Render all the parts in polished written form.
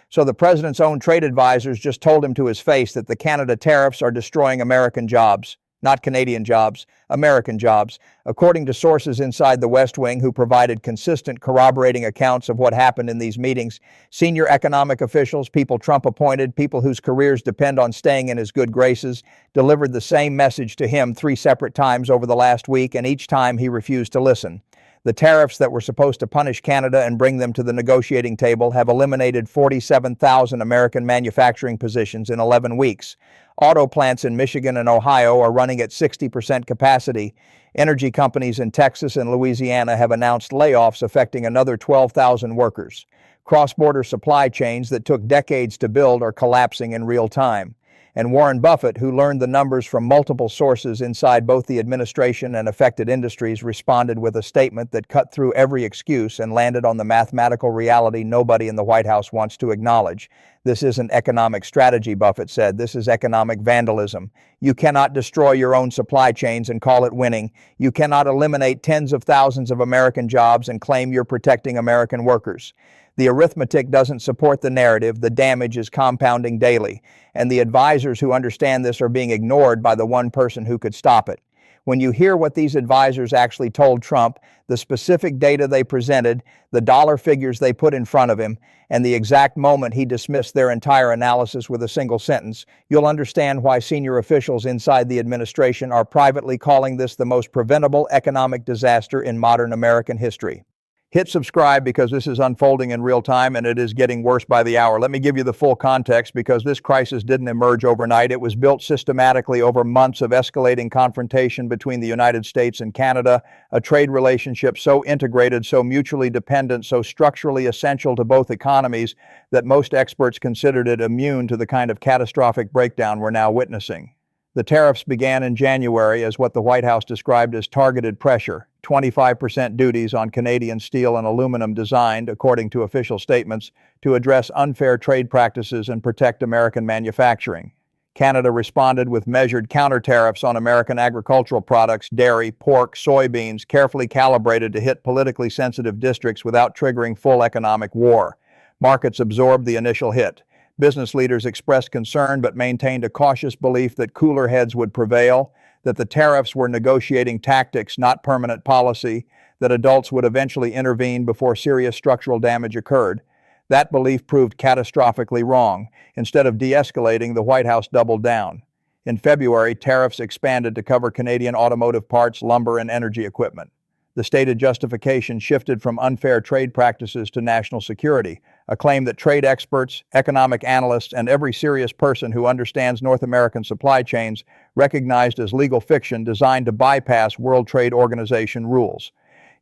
So the president's own trade advisors just told him to his face that the Canada tariffs are destroying American jobs. Not Canadian jobs, American jobs, according to sources inside the West Wing who provided consistent corroborating accounts of what happened in these meetings. Senior economic officials, people Trump appointed, people whose careers depend on staying in his good graces, delivered the same message to him 3 separate times over the last week, and each time he refused to listen. The tariffs that were supposed to punish Canada and bring them to the negotiating table have eliminated 47,000 American manufacturing positions in 11 weeks. Auto plants in Michigan and Ohio are running at 60% capacity. Energy companies in Texas and Louisiana have announced layoffs affecting another 12,000 workers. Cross-border supply chains that took decades to build are collapsing in real time. And Warren Buffett, who learned the numbers from multiple sources inside both the administration and affected industries, responded with a statement that cut through every excuse and landed on the mathematical reality nobody in the White House wants to acknowledge. This isn't economic strategy, Buffett said. This is economic vandalism. You cannot destroy your own supply chains and call it winning. You cannot eliminate tens of thousands of American jobs and claim you're protecting American workers. The arithmetic doesn't support the narrative. The damage is compounding daily, and the advisors who understand this are being ignored by the one person who could stop it. When you hear what these advisors actually told Trump, the specific data they presented, the dollar figures they put in front of him, and the exact moment he dismissed their entire analysis with a single sentence, you'll understand why senior officials inside the administration are privately calling this the most preventable economic disaster in modern American history. Hit subscribe because this is unfolding in real time and it is getting worse by the hour. Let me give you the full context because this crisis didn't emerge overnight. It was built systematically over months of escalating confrontation between the United States and Canada, a trade relationship so integrated, so mutually dependent, so structurally essential to both economies that most experts considered it immune to the kind of catastrophic breakdown we're now witnessing. The tariffs began in January as what the White House described as targeted pressure, 25% duties on Canadian steel and aluminum designed, according to official statements, to address unfair trade practices and protect American manufacturing. Canada responded with measured counter tariffs on American agricultural products, dairy, pork, soybeans, carefully calibrated to hit politically sensitive districts without triggering full economic war. Markets absorbed the initial hit. Business leaders expressed concern but maintained a cautious belief that cooler heads would prevail, that the tariffs were negotiating tactics, not permanent policy, that adults would eventually intervene before serious structural damage occurred. That belief proved catastrophically wrong. Instead of de-escalating, the White House doubled down. In February, tariffs expanded to cover Canadian automotive parts, lumber, and energy equipment. The stated justification shifted from unfair trade practices to national security, a claim that trade experts, economic analysts, and every serious person who understands North American supply chains recognized as legal fiction designed to bypass World Trade Organization rules.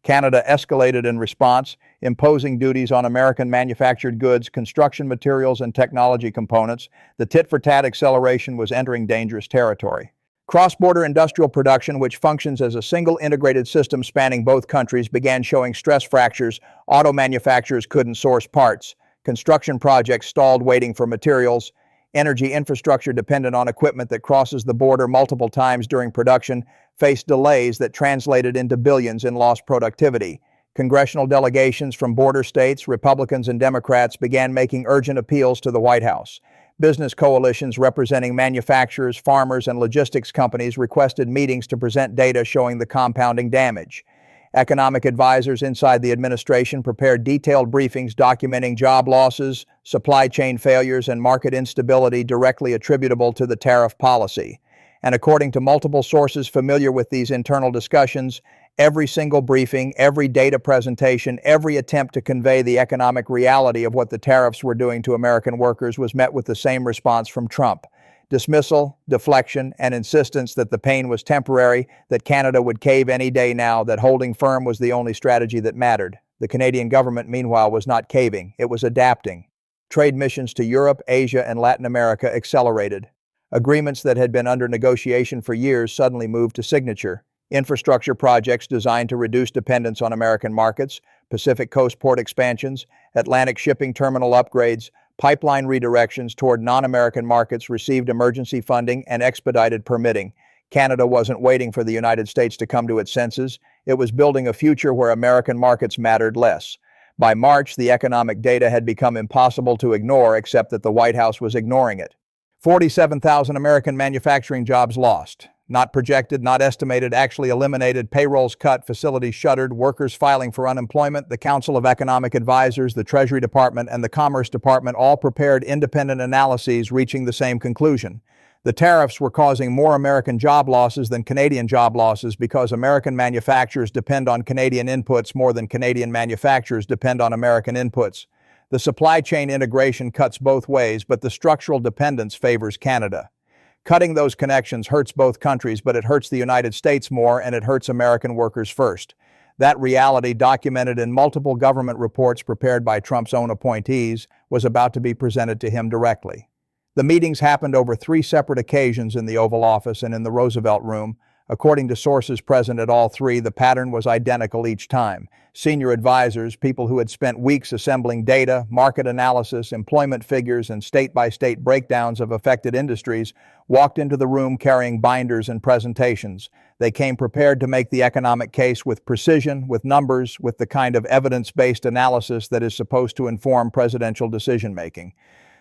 Canada escalated in response, imposing duties on American manufactured goods, construction materials, and technology components. The tit-for-tat acceleration was entering dangerous territory. Cross-border industrial production, which functions as a single integrated system spanning both countries, began showing stress fractures. Auto manufacturers couldn't source parts. Construction projects stalled waiting for materials. Energy infrastructure dependent on equipment that crosses the border multiple times during production faced delays that translated into billions in lost productivity. Congressional delegations from border states, Republicans and Democrats, began making urgent appeals to the White House. Business coalitions representing manufacturers, farmers, and logistics companies requested meetings to present data showing the compounding damage. Economic advisors inside the administration prepared detailed briefings documenting job losses, supply chain failures, and market instability directly attributable to the tariff policy. And according to multiple sources familiar with these internal discussions, every single briefing, every data presentation, every attempt to convey the economic reality of what the tariffs were doing to American workers was met with the same response from Trump. Dismissal, deflection, and insistence that the pain was temporary, that Canada would cave any day now, that holding firm was the only strategy that mattered. The Canadian government, meanwhile, was not caving. It was adapting. Trade missions to Europe, Asia, and Latin America accelerated. Agreements that had been under negotiation for years suddenly moved to signature. Infrastructure projects designed to reduce dependence on American markets, Pacific Coast port expansions, Atlantic shipping terminal upgrades, pipeline redirections toward non-American markets received emergency funding and expedited permitting. Canada wasn't waiting for the United States to come to its senses. It was building a future where American markets mattered less. By March, the economic data had become impossible to ignore, except that the White House was ignoring it. 47,000 American manufacturing jobs lost. Not projected, not estimated, actually eliminated, payrolls cut, facilities shuttered, workers filing for unemployment. The Council of Economic Advisors, the Treasury Department, and the Commerce Department all prepared independent analyses reaching the same conclusion. The tariffs were causing more American job losses than Canadian job losses because American manufacturers depend on Canadian inputs more than Canadian manufacturers depend on American inputs. The supply chain integration cuts both ways, but the structural dependence favors Canada. Cutting those connections hurts both countries, but it hurts the United States more, and it hurts American workers first. That reality, documented in multiple government reports prepared by Trump's own appointees, was about to be presented to him directly. The meetings happened over 3 separate occasions in the Oval Office and in the Roosevelt Room. According to sources present at all 3, the pattern was identical each time. Senior advisors, people who had spent weeks assembling data, market analysis, employment figures, and state-by-state breakdowns of affected industries, walked into the room carrying binders and presentations. They came prepared to make the economic case with precision, with numbers, with the kind of evidence-based analysis that is supposed to inform presidential decision-making.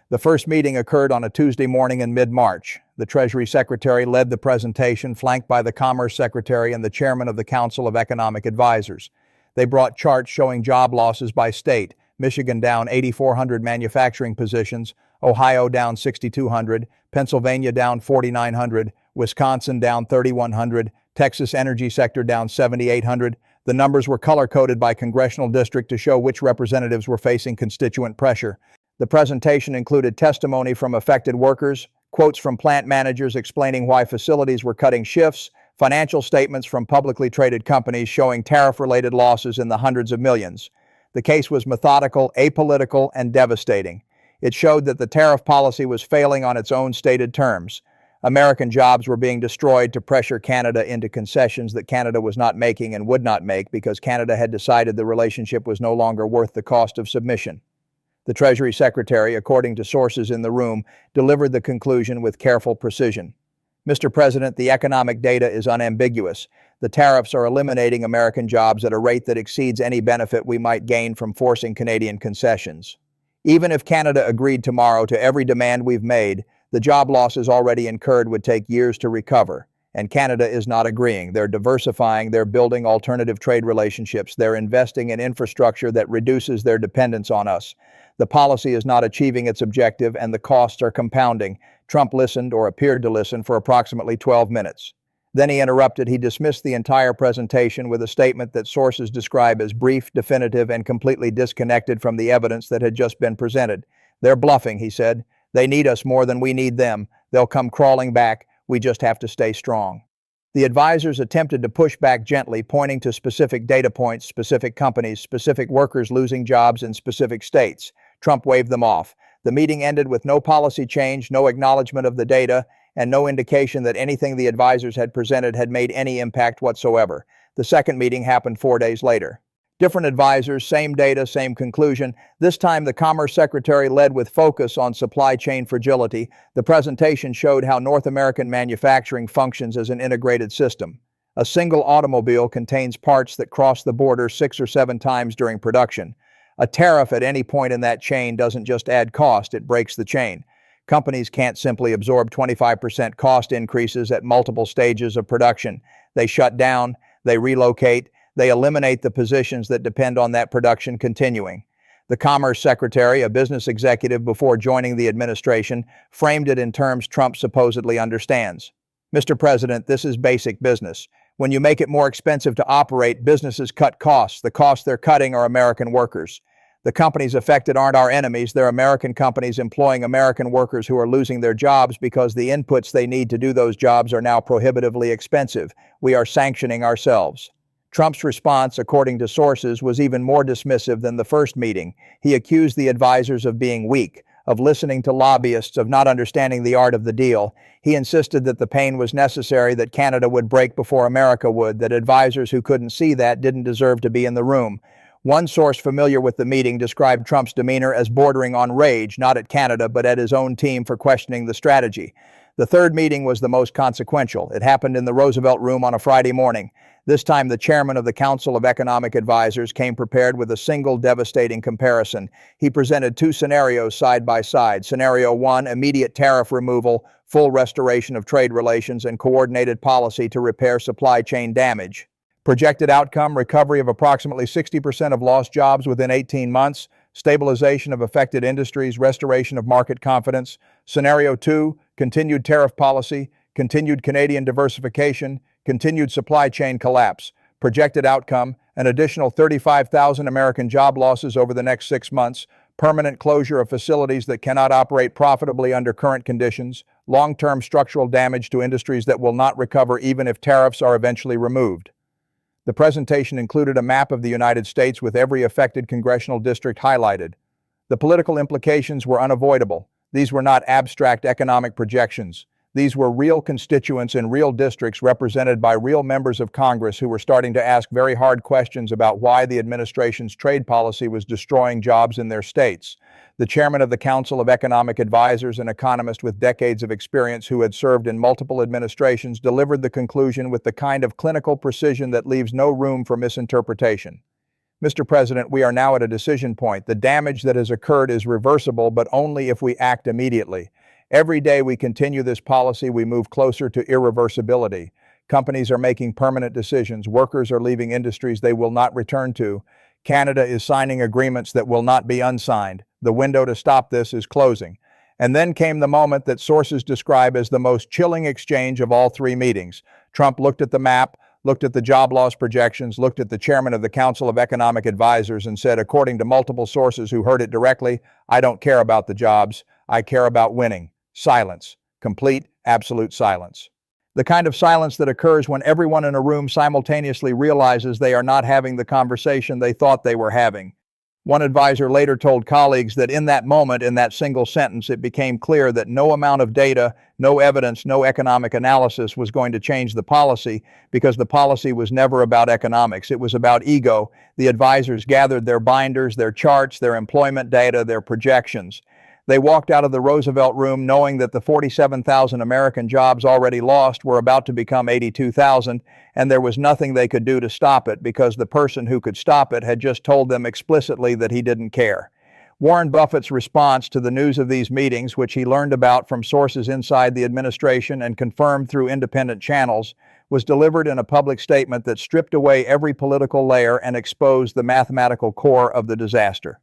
The first meeting occurred on a Tuesday morning in mid-March. The Treasury Secretary led the presentation, flanked by the Commerce Secretary and the Chairman of the Council of Economic Advisors. They brought charts showing job losses by state: Michigan down 8,400 manufacturing positions, Ohio down 6,200, Pennsylvania down 4,900, Wisconsin down 3,100, Texas energy sector down 7,800. The numbers were color-coded by congressional district to show which representatives were facing constituent pressure. The presentation included testimony from affected workers, quotes from plant managers explaining why facilities were cutting shifts, financial statements from publicly traded companies showing tariff-related losses in the hundreds of millions. The case was methodical, apolitical, and devastating. It showed that the tariff policy was failing on its own stated terms. American jobs were being destroyed to pressure Canada into concessions that Canada was not making and would not make because Canada had decided the relationship was no longer worth the cost of submission. The Treasury Secretary, according to sources in the room, delivered the conclusion with careful precision. Mr. President, the economic data is unambiguous. The tariffs are eliminating American jobs at a rate that exceeds any benefit we might gain from forcing Canadian concessions. Even if Canada agreed tomorrow to every demand we've made, the job losses already incurred would take years to recover. And Canada is not agreeing. They're diversifying, they're building alternative trade relationships, they're investing in infrastructure that reduces their dependence on us. The policy is not achieving its objective, and the costs are compounding. Trump listened, or appeared to listen, for approximately 12 minutes. Then he interrupted. He dismissed the entire presentation with a statement that sources describe as brief, definitive, and completely disconnected from the evidence that had just been presented. "They're bluffing," he said. "They need us more than we need them. They'll come crawling back. We just have to stay strong." The advisors attempted to push back gently, pointing to specific data points, specific companies, specific workers losing jobs in specific states. Trump waved them off. The meeting ended with no policy change, no acknowledgement of the data, and no indication that anything the advisors had presented had made any impact whatsoever. The second meeting happened 4 days later. Different advisors, same data, same conclusion. This time, the Commerce Secretary led with focus on supply chain fragility. The presentation showed how North American manufacturing functions as an integrated system. A single automobile contains parts that cross the border 6 or 7 times during production. A tariff at any point in that chain doesn't just add cost, it breaks the chain. Companies can't simply absorb 25% cost increases at multiple stages of production. They shut down, they relocate, they eliminate the positions that depend on that production continuing. The Commerce Secretary, a business executive before joining the administration, framed it in terms Trump supposedly understands. "Mr. President, this is basic business. When you make it more expensive to operate, businesses cut costs. The costs they're cutting are American workers. The companies affected aren't our enemies. They're American companies employing American workers who are losing their jobs because the inputs they need to do those jobs are now prohibitively expensive. We are sanctioning ourselves." Trump's response, according to sources, was even more dismissive than the first meeting. He accused the advisors of being weak, of listening to lobbyists, of not understanding the art of the deal. He insisted that the pain was necessary, that Canada would break before America would, that advisors who couldn't see that didn't deserve to be in the room. One source familiar with the meeting described Trump's demeanor as bordering on rage, not at Canada, but at his own team for questioning the strategy. The third meeting was the most consequential. It happened in the Roosevelt Room on a Friday morning. This time, the chairman of the Council of Economic Advisors came prepared with a single devastating comparison. He presented two scenarios side by side. Scenario 1, immediate tariff removal, full restoration of trade relations, and coordinated policy to repair supply chain damage. Projected outcome, recovery of approximately 60% of lost jobs within 18 months, stabilization of affected industries, restoration of market confidence. Scenario 2, continued tariff policy, continued Canadian diversification, continued supply chain collapse. Projected outcome, an additional 35,000 American job losses over the next 6 months, permanent closure of facilities that cannot operate profitably under current conditions, long-term structural damage to industries that will not recover even if tariffs are eventually removed. The presentation included a map of the United States with every affected congressional district highlighted. The political implications were unavoidable. These were not abstract economic projections. These were real constituents in real districts represented by real members of Congress who were starting to ask very hard questions about why the administration's trade policy was destroying jobs in their states. The chairman of the Council of Economic Advisors, an economist with decades of experience who had served in multiple administrations, delivered the conclusion with the kind of clinical precision that leaves no room for misinterpretation. Mr. President, we are now at a decision point. The damage that has occurred is reversible, but only if we act immediately. Every day we continue this policy, we move closer to irreversibility. Companies are making permanent decisions. Workers are leaving industries they will not return to. Canada is signing agreements that will not be unsigned. The window to stop this is closing. And then came the moment that sources describe as the most chilling exchange of all three meetings. Trump looked at the map, looked at the job loss projections, looked at the chairman of the Council of Economic Advisors and said, according to multiple sources who heard it directly, I don't care about the jobs. I care about winning. Silence. Complete, absolute silence. The kind of silence that occurs when everyone in a room simultaneously realizes they are not having the conversation they thought they were having. One advisor later told colleagues that in that moment, in that single sentence, it became clear that no amount of data, no evidence, no economic analysis was going to change the policy because the policy was never about economics. It was about ego. The advisors gathered their binders, their charts, their employment data, their projections. They walked out of the Roosevelt Room knowing that the 47,000 American jobs already lost were about to become 82,000, and there was nothing they could do to stop it because the person who could stop it had just told them explicitly that he didn't care. Warren Buffett's response to the news of these meetings, which he learned about from sources inside the administration and confirmed through independent channels, was delivered in a public statement that stripped away every political layer and exposed the mathematical core of the disaster.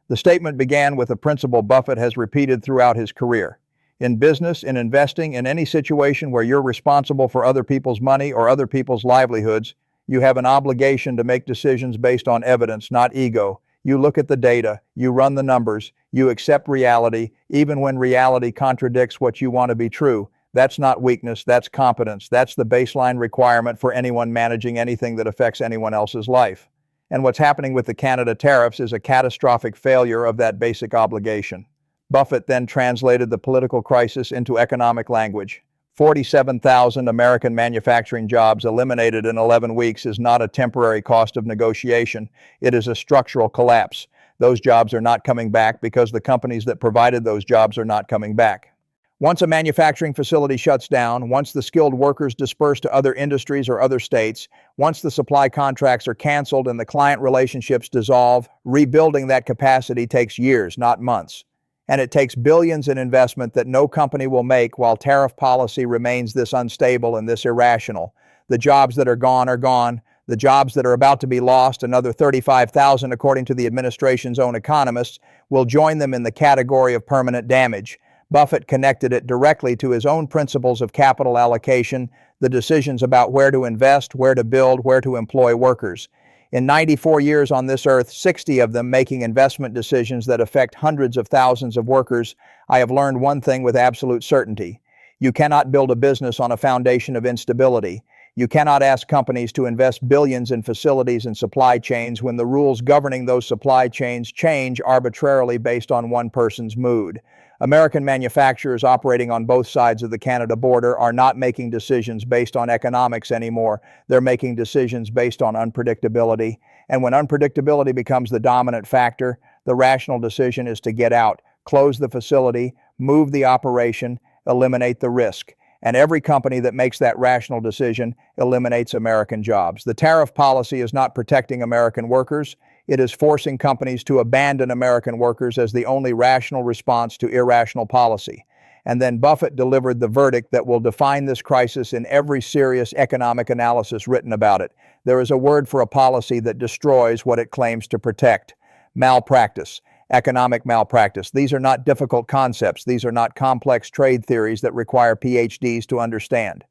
The statement began with a principle Buffett has repeated throughout his career. In business, in investing, in any situation where you're responsible for other people's money or other people's livelihoods, you have an obligation to make decisions based on evidence, not ego. You look at the data, you run the numbers, you accept reality, even when reality contradicts what you want to be true. That's not weakness, that's competence. That's the baseline requirement for anyone managing anything that affects anyone else's life. And what's happening with the Canada tariffs is a catastrophic failure of that basic obligation. Buffett then translated the political crisis into economic language. 47,000 American manufacturing jobs eliminated in 11 weeks is not a temporary cost of negotiation. It is a structural collapse. Those jobs are not coming back because the companies that provided those jobs are not coming back. Once a manufacturing facility shuts down, once the skilled workers disperse to other industries or other states, once the supply contracts are canceled and the client relationships dissolve, rebuilding that capacity takes years, not months. And it takes billions in investment that no company will make while tariff policy remains this unstable and this irrational. The jobs that are gone are gone. The jobs that are about to be lost, another 35,000 according to the administration's own economists, will join them in the category of permanent damage. Buffett connected it directly to his own principles of capital allocation, the decisions about where to invest, where to build, where to employ workers. In 94 years on this earth, 60 of them making investment decisions that affect hundreds of thousands of workers, I have learned one thing with absolute certainty. You cannot build a business on a foundation of instability. You cannot ask companies to invest billions in facilities and supply chains when the rules governing those supply chains change arbitrarily based on one person's mood. American manufacturers operating on both sides of the Canada border are not making decisions based on economics anymore. They're making decisions based on unpredictability. And when unpredictability becomes the dominant factor, the rational decision is to get out, close the facility, move the operation, eliminate the risk. And every company that makes that rational decision eliminates American jobs. The tariff policy is not protecting American workers. It is forcing companies to abandon American workers as the only rational response to irrational policy. And then Buffett delivered the verdict that will define this crisis in every serious economic analysis written about it. There is a word for a policy that destroys what it claims to protect: malpractice. Economic malpractice. These are not difficult concepts. These are not complex trade theories that require PhDs to understand.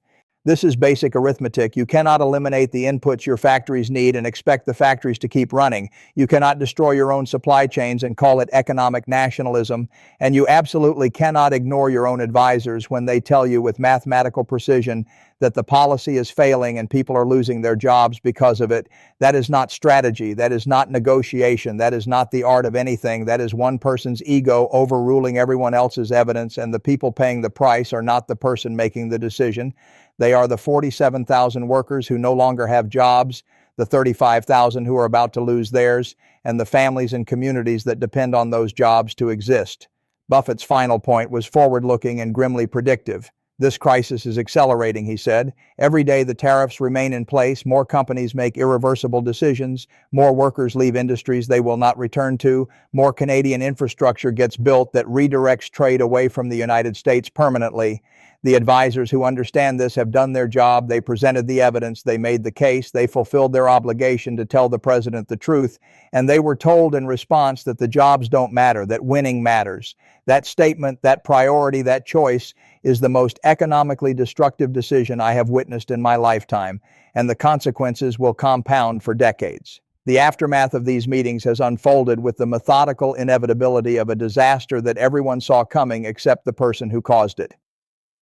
This is basic arithmetic. You cannot eliminate the inputs your factories need and expect the factories to keep running. You cannot destroy your own supply chains and call it economic nationalism. And you absolutely cannot ignore your own advisors when they tell you with mathematical precision that the policy is failing and people are losing their jobs because of it. That is not strategy. That is not negotiation. That is not the art of anything. That is one person's ego overruling everyone else's evidence, and the people paying the price are not the person making the decision. They are the 47,000 workers who no longer have jobs, the 35,000 who are about to lose theirs, and the families and communities that depend on those jobs to exist. Buffett's final point was forward-looking and grimly predictive. This crisis is accelerating, he said. Every day the tariffs remain in place, more companies make irreversible decisions, more workers leave industries they will not return to, more Canadian infrastructure gets built that redirects trade away from the United States permanently. The advisors who understand this have done their job. They presented the evidence. They made the case. They fulfilled their obligation to tell the president the truth. And they were told in response that the jobs don't matter, that winning matters. That statement, that priority, that choice is the most economically destructive decision I have witnessed in my lifetime, and the consequences will compound for decades. The aftermath of these meetings has unfolded with the methodical inevitability of a disaster that everyone saw coming except the person who caused it.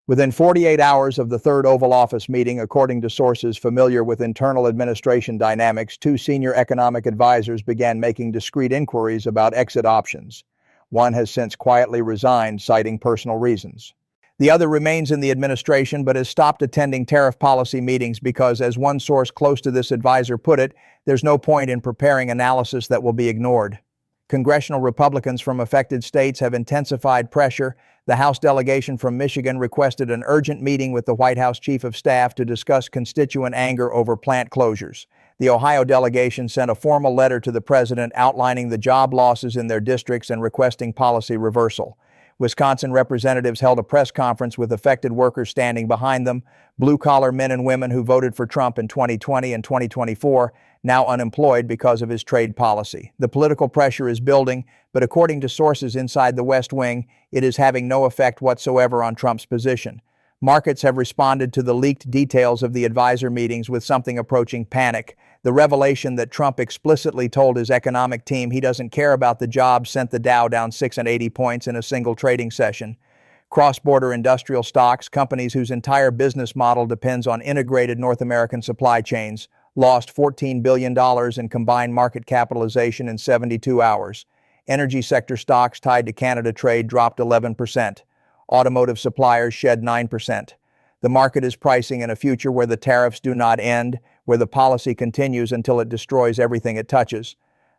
Within 48 hours of the third Oval Office meeting, according to sources familiar with internal administration dynamics, two senior economic advisors began making discreet inquiries about exit options. One has since quietly resigned, citing personal reasons. The other remains in the administration but has stopped attending tariff policy meetings because, as one source close to this advisor put it, there's no point in preparing analysis that will be ignored. Congressional Republicans from affected states have intensified pressure. The House delegation from Michigan requested an urgent meeting with the White House Chief of Staff to discuss constituent anger over plant closures. The Ohio delegation sent a formal letter to the president outlining the job losses in their districts and requesting policy reversal. Wisconsin representatives held a press conference with affected workers standing behind them, blue-collar men and women who voted for Trump in 2020 and 2024, now unemployed because of his trade policy. The political pressure is building, but according to sources inside the West Wing, it is having no effect whatsoever on Trump's position. Markets have responded to the leaked details of the advisor meetings with something approaching panic. The revelation that Trump explicitly told his economic team he doesn't care about the jobs sent the Dow down 680 points in a single trading session. Cross-border industrial stocks, companies whose entire business model depends on integrated North American supply chains, lost $14 billion in combined market capitalization in 72 hours. Energy sector stocks tied to Canada trade dropped 11%. Automotive suppliers shed 9%. The market is pricing in a future where the tariffs do not end, where the policy continues until it destroys everything it touches.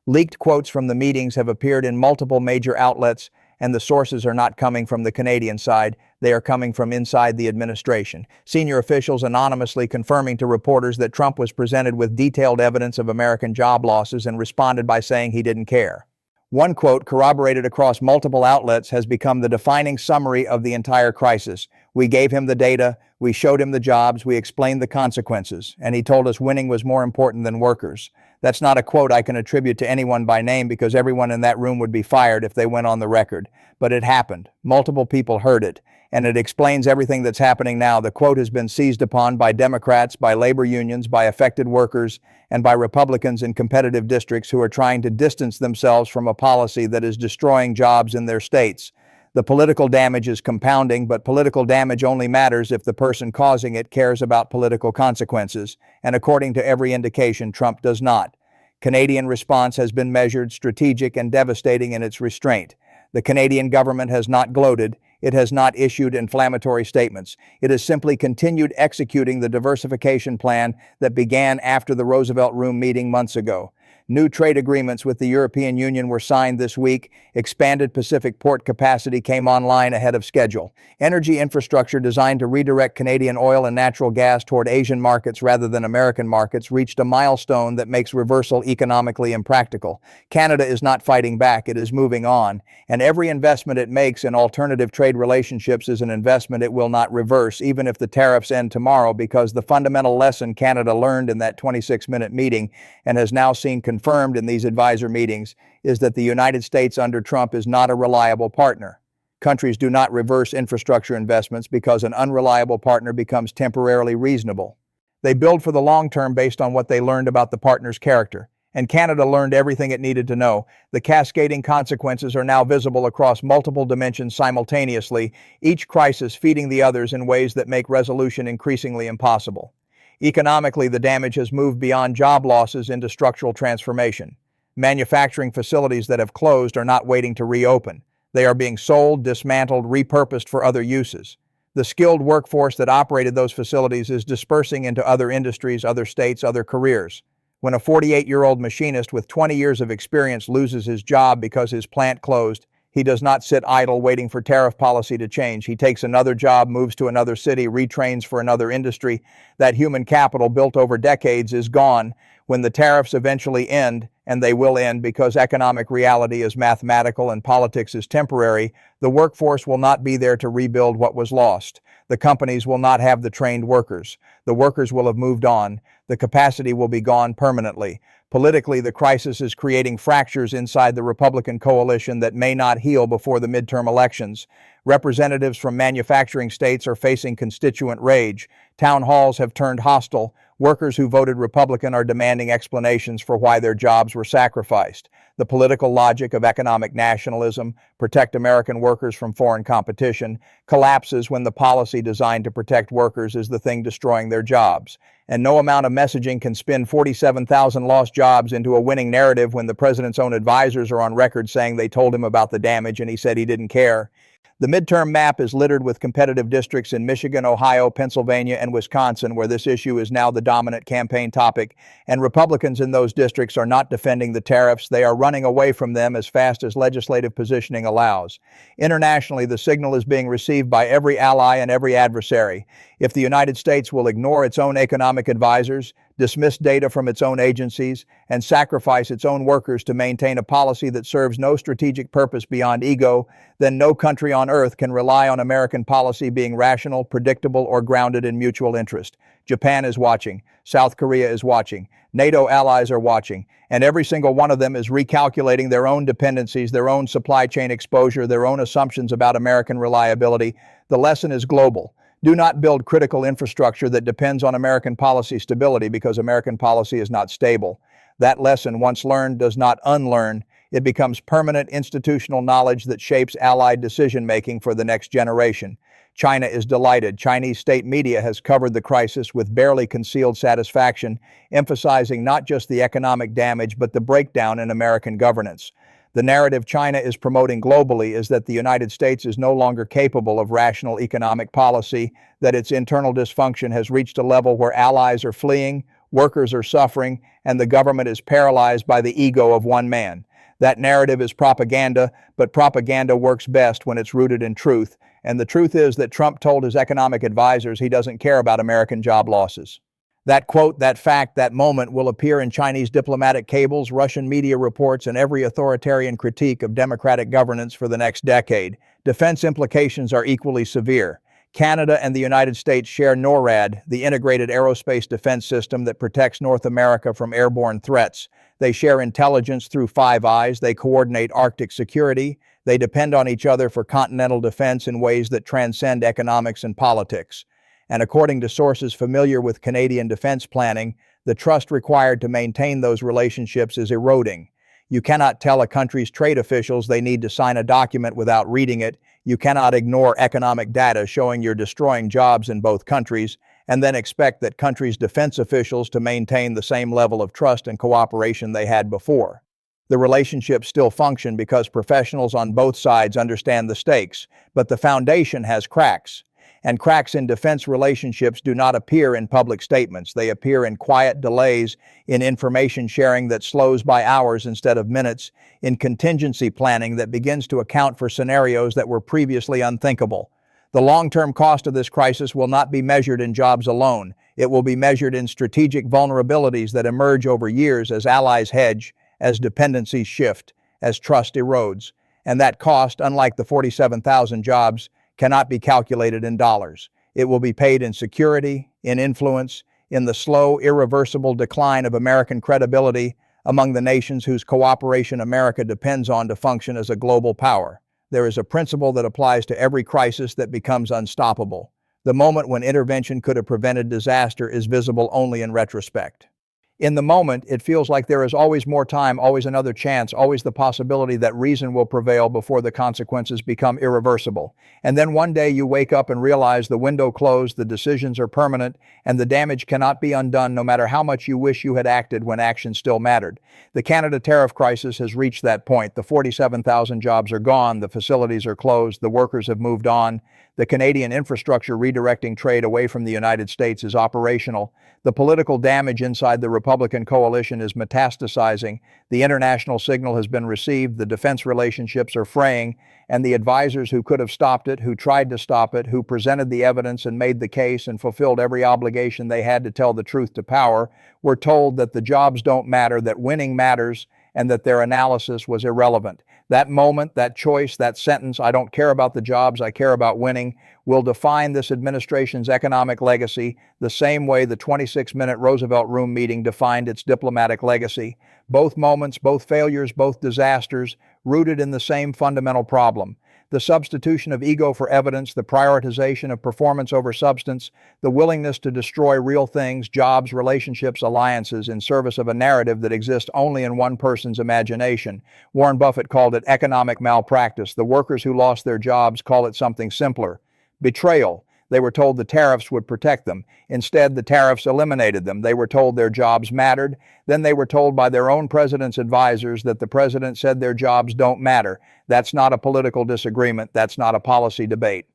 Leaked quotes from the meetings have appeared in multiple major outlets, and the sources are not coming from the Canadian side. They are coming from inside the administration. Senior officials anonymously confirming to reporters that Trump was presented with detailed evidence of American job losses and responded by saying he didn't care. One quote, corroborated across multiple outlets, has become the defining summary of the entire crisis. We gave him the data, we showed him the jobs, we explained the consequences, and he told us winning was more important than workers. That's not a quote I can attribute to anyone by name because everyone in that room would be fired if they went on the record. But it happened. Multiple people heard it. And it explains everything that's happening now. The quote has been seized upon by Democrats, by labor unions, by affected workers, and by Republicans in competitive districts who are trying to distance themselves from a policy that is destroying jobs in their states. The political damage is compounding, but political damage only matters if the person causing it cares about political consequences. And according to every indication, Trump does not. Canadian response has been measured, strategic, and devastating in its restraint. The Canadian government has not gloated. It has not issued inflammatory statements. It has simply continued executing the diversification plan that began after the Roosevelt Room meeting months ago. New trade agreements with the European Union were signed this week. Expanded Pacific port capacity came online ahead of schedule. Energy infrastructure designed to redirect Canadian oil and natural gas toward Asian markets rather than American markets reached a milestone that makes reversal economically impractical. Canada is not fighting back, it is moving on. And every investment it makes in alternative trade relationships is an investment it will not reverse, even if the tariffs end tomorrow, because the fundamental lesson Canada learned in that 26-minute meeting and has now seen confirmed in these advisor meetings is that the United States under Trump is not a reliable partner. Countries do not reverse infrastructure investments because an unreliable partner becomes temporarily reasonable. They build for the long term based on what they learned about the partner's character. And Canada learned everything it needed to know. The cascading consequences are now visible across multiple dimensions simultaneously, each crisis feeding the others in ways that make resolution increasingly impossible. Economically, the damage has moved beyond job losses into structural transformation. Manufacturing facilities that have closed are not waiting to reopen. They are being sold, dismantled, repurposed for other uses. The skilled workforce that operated those facilities is dispersing into other industries, other states, other careers. When a 48-year-old machinist with 20 years of experience loses his job because his plant closed, he does not sit idle waiting for tariff policy to change. He takes another job, moves to another city, retrains for another industry. That human capital built over decades is gone when the tariffs eventually end, and they will end because economic reality is mathematical and politics is temporary. The workforce will not be there to rebuild what was lost. The companies will not have the trained workers. The workers will have moved on. The capacity will be gone permanently. Politically, the crisis is creating fractures inside the Republican coalition that may not heal before the midterm elections. Representatives from manufacturing states are facing constituent rage. Town halls have turned hostile. Workers who voted Republican are demanding explanations for why their jobs were sacrificed. The political logic of economic nationalism, protect American workers from foreign competition, collapses when the policy designed to protect workers is the thing destroying their jobs. And no amount of messaging can spin 47,000 lost jobs into a winning narrative when the president's own advisors are on record saying they told him about the damage and he said he didn't care. The midterm map is littered with competitive districts in Michigan, Ohio, Pennsylvania, and Wisconsin, where this issue is now the dominant campaign topic, and Republicans in those districts are not defending the tariffs. They are running away from them as fast as legislative positioning allows. Internationally, the signal is being received by every ally and every adversary. If the United States will ignore its own economic advisors, dismiss data from its own agencies, and sacrifice its own workers to maintain a policy that serves no strategic purpose beyond ego, then no country on earth can rely on American policy being rational, predictable, or grounded in mutual interest. Japan is watching. South Korea is watching. NATO allies are watching. And every single one of them is recalculating their own dependencies, their own supply chain exposure, their own assumptions about American reliability. The lesson is global. Do not build critical infrastructure that depends on American policy stability because American policy is not stable. That lesson, once learned, does not unlearn. It becomes permanent institutional knowledge that shapes allied decision-making for the next generation. China is delighted. Chinese state media has covered the crisis with barely concealed satisfaction, emphasizing not just the economic damage but the breakdown in American governance. The narrative China is promoting globally is that the United States is no longer capable of rational economic policy, that its internal dysfunction has reached a level where allies are fleeing, workers are suffering, and the government is paralyzed by the ego of one man. That narrative is propaganda, but propaganda works best when it's rooted in truth. And the truth is that Trump told his economic advisors he doesn't care about American job losses. That quote, that fact, that moment will appear in Chinese diplomatic cables, Russian media reports, and every authoritarian critique of democratic governance for the next decade. Defense implications are equally severe. Canada and the United States share NORAD, the integrated aerospace defense system that protects North America from airborne threats. They share intelligence through Five Eyes. They coordinate Arctic security. They depend on each other for continental defense in ways that transcend economics and politics. And according to sources familiar with Canadian defense planning, the trust required to maintain those relationships is eroding. You cannot tell a country's trade officials they need to sign a document without reading it. You cannot ignore economic data showing you're destroying jobs in both countries, and then expect that countries' defense officials to maintain the same level of trust and cooperation they had before. The relationships still function because professionals on both sides understand the stakes, but the foundation has cracks. And cracks in defense relationships do not appear in public statements. They appear in quiet delays, in information sharing that slows by hours instead of minutes, in contingency planning that begins to account for scenarios that were previously unthinkable. The long-term cost of this crisis will not be measured in jobs alone. It will be measured in strategic vulnerabilities that emerge over years as allies hedge, as dependencies shift, as trust erodes. And that cost, unlike the 47,000 jobs, cannot be calculated in dollars. It will be paid in security, in influence, in the slow, irreversible decline of American credibility among the nations whose cooperation America depends on to function as a global power. There is a principle that applies to every crisis that becomes unstoppable. The moment when intervention could have prevented disaster is visible only in retrospect. In the moment, it feels like there is always more time, always another chance, always the possibility that reason will prevail before the consequences become irreversible. And then one day you wake up and realize the window closed, the decisions are permanent, and the damage cannot be undone no matter how much you wish you had acted when action still mattered. The Canada tariff crisis has reached that point. The 47,000 jobs are gone, the facilities are closed, the workers have moved on. The Canadian infrastructure redirecting trade away from the United States is operational. The political damage inside the Republican coalition is metastasizing. The international signal has been received. The defense relationships are fraying. And the advisors who could have stopped it, who tried to stop it, who presented the evidence and made the case and fulfilled every obligation they had to tell the truth to power, were told that the jobs don't matter, that winning matters, and that their analysis was irrelevant. That moment, that choice, that sentence, "I don't care about the jobs, I care about winning," will define this administration's economic legacy the same way the 26-minute Roosevelt Room meeting defined its diplomatic legacy. Both moments, both failures, both disasters, rooted in the same fundamental problem. The substitution of ego for evidence, the prioritization of performance over substance, the willingness to destroy real things, jobs, relationships, alliances, in service of a narrative that exists only in one person's imagination. Warren Buffett called it economic malpractice. The workers who lost their jobs call it something simpler: betrayal. They were told the tariffs would protect them. Instead, the tariffs eliminated them. They were told their jobs mattered. Then they were told by their own president's advisors that the president said their jobs don't matter. That's not a political disagreement. That's not a policy debate.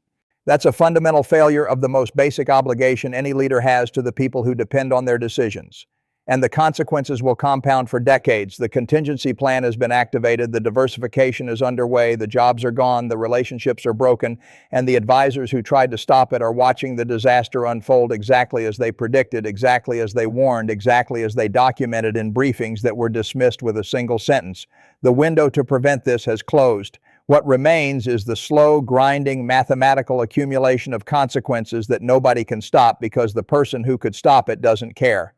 That's a fundamental failure of the most basic obligation any leader has to the people who depend on their decisions. And the consequences will compound for decades. The contingency plan has been activated, the diversification is underway, the jobs are gone, the relationships are broken, and the advisors who tried to stop it are watching the disaster unfold exactly as they predicted, exactly as they warned, exactly as they documented in briefings that were dismissed with a single sentence. The window to prevent this has closed. What remains is the slow, grinding, mathematical accumulation of consequences that nobody can stop because the person who could stop it doesn't care.